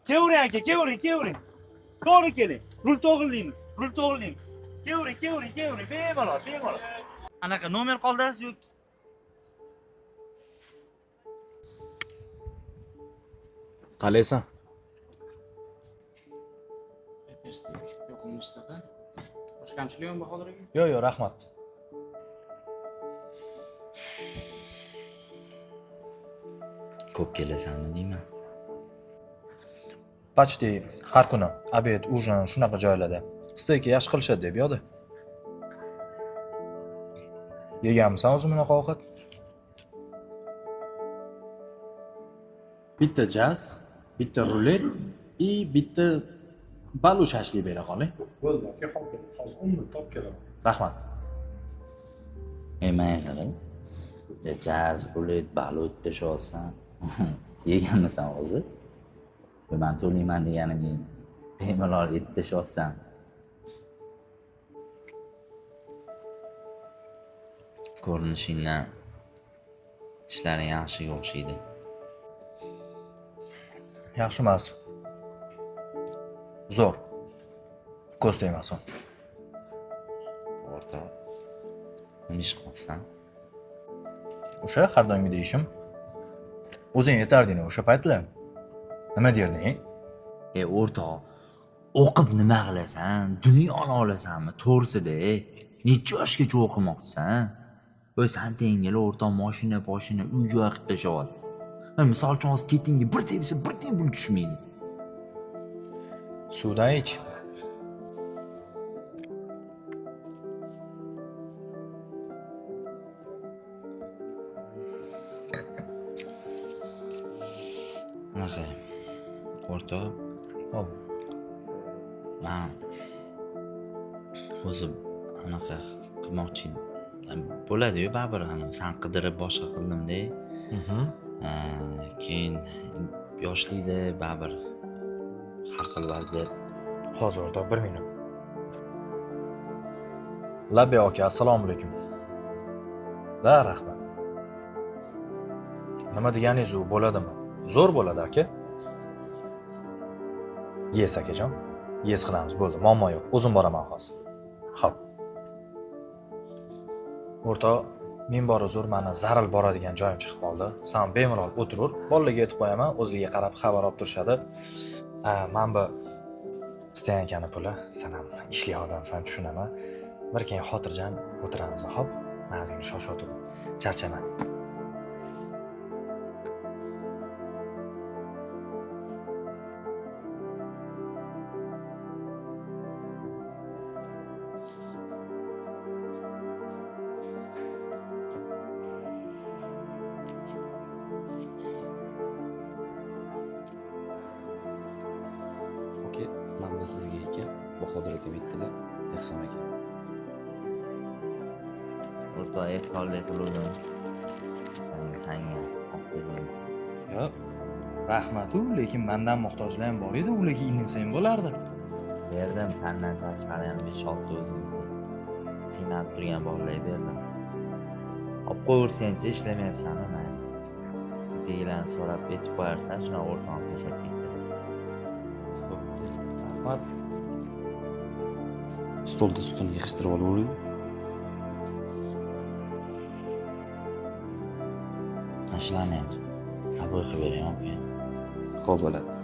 Kevring aka, kevring. To'g'ri keling. Rul to'g'rilaymiz. Kevring. Bemalol. Anaqa nomer qoldirasiz yoki? Qalaysan? Yo'qolmishsa-da. Boshqa kamchilik yo'qmi Bahodir aka? Yo'q, rahmat. Ko'p kelasanmi deyman. Почти har kuni obed, ужин shunaqa joylarda steyki yaxshi qilishadi deb yodi. Yeganmisan o'zi bunaqa ovqat? Bitta jaz, bitta rulet и bitta balu shashlik bera qoling. Bo'ldi aka, hozir 10 minut olib kelaman. Rahmat. Men qarang. Jaz, rulet, balut peshosan. Yeganmisan o'zi? Men to'layman deganimga bemalol yetishyapsan. Ko'rinishingdan ishlaring yaxshiga o'xshaydi. Yaxshi emas. Zo'r. Ko'z tegmasin. O'rta. Nima ish qilsan? O'sha har doimgidek ishim. O'zing yetarding o'sha paytlar. Nima derding? O'rtoq, o'qib nima qilasan? Dunyoni olasanmi? To'g'risida, necha yoshgacha o'qimoqchisan? O'y san tengilar o'rtoq mashina, uy-joy qilib tashyapti. Misol uchun hozir ketingga bir tepsa, bir tiyin pul tushmaydi. Suvdan ich. Anaqa, o'rtoq, Hop. men o'zi anaqa qilmoqchi bo'ladi-yu, baribir san qidirib boshqa qildim-da. Keyin yoshlikda baribir har xil vaziyat. Hozir o'rtoq 1 minut. Labbi aka, assalomu alaykum. Da, rahmat. Nima deganingiz u bo'ladimi? Zo'r bo'ladi aka. Yes akajon. Yes qilamiz, bo'ldi. Muammo yo'q. O'zim boraman hozir. Xo'p. O'rtoq, men bora zo'r mana zaril boradigan joyim chiqib qoldi. Sen bemalol o'tirur, bolalarga aytib qo'yaman, o'zlariga qarab xabar olib turishadi. Men bu istagan ekani puli, sen ham ishli odamsan, tushunaman. Bir keyin xotirjam o'tiramiz, xo'p? Men ozgina shoshotdim. Charchaman. Okey, mana bu sizga ekan. Bahodir aka bittalar, Ehson aka. O'rtoq ehsonlik qiluvdim. Sanga olib berdim. Yo'q. Rahmat-u, lekin mendan muhtojlar ham bor edi, ularga ilinsa ham bo'lardi. Berdim, sandan tashqari ham 5-6 o'zimizni qiynalib turgan bolalarga berdim. Olib qo'yaversanchi, ishlamayapsanmi man? Deylarni so'rab aytib qo'yarsan, shuna o'rtoqni tashlab ketdi. Rahmat. Stolda ustini yig'ishtirib olavering. Ashulani ham sabr qilib bering, aka. Xo'p bo'ladi.